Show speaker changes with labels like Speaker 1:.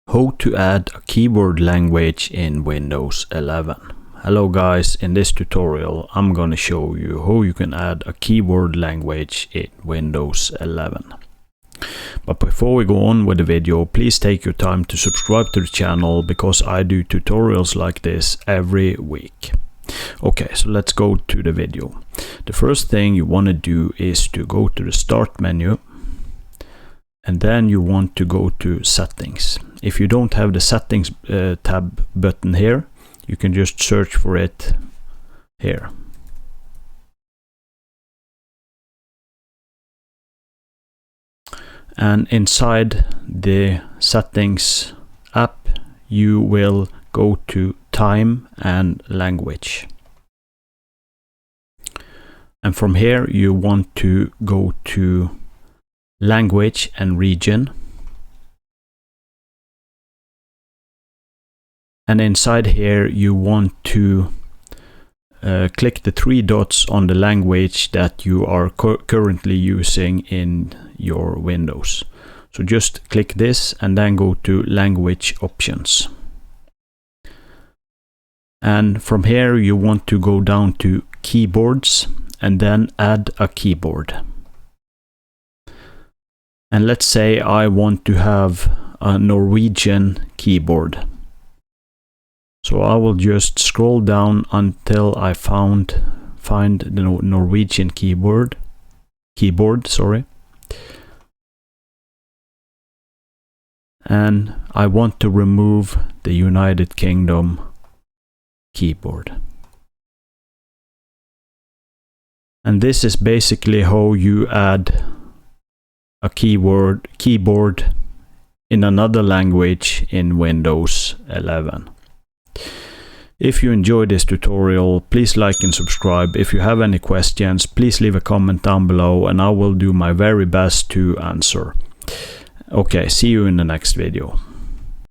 Speaker 1: How to add a keyboard language in Windows 11. Hello guys, in this tutorial I'm gonna show you how you can add a keyboard language in Windows 11. But before we go on with the video, please take your time to subscribe to the channel because I do tutorials like this every week. Okay, so let's go to the video. The first thing you want to do is to go to the Start menu, and then you want to go to Settings. If you don't have the Settings tab button here, you can just search for it here. And inside the Settings app, you will go to Time and Language. And from here, you want to go to Language and Region. And inside here, you want to click the three dots on the language that you are currently using in your Windows. So just click this and then go to Language Options. And from here, you want to go down to Keyboards and then add a keyboard. And let's say I want to have a Norwegian keyboard. So I will just scroll down until I find the Norwegian keyboard, sorry. And I want to remove the United Kingdom keyboard. And this is basically how you add a keyboard in another language in Windows 11. If you enjoyed this tutorial, please like and subscribe. If you have any questions, please leave a comment down below and I will do my very best to answer. Okay, see you in the next video.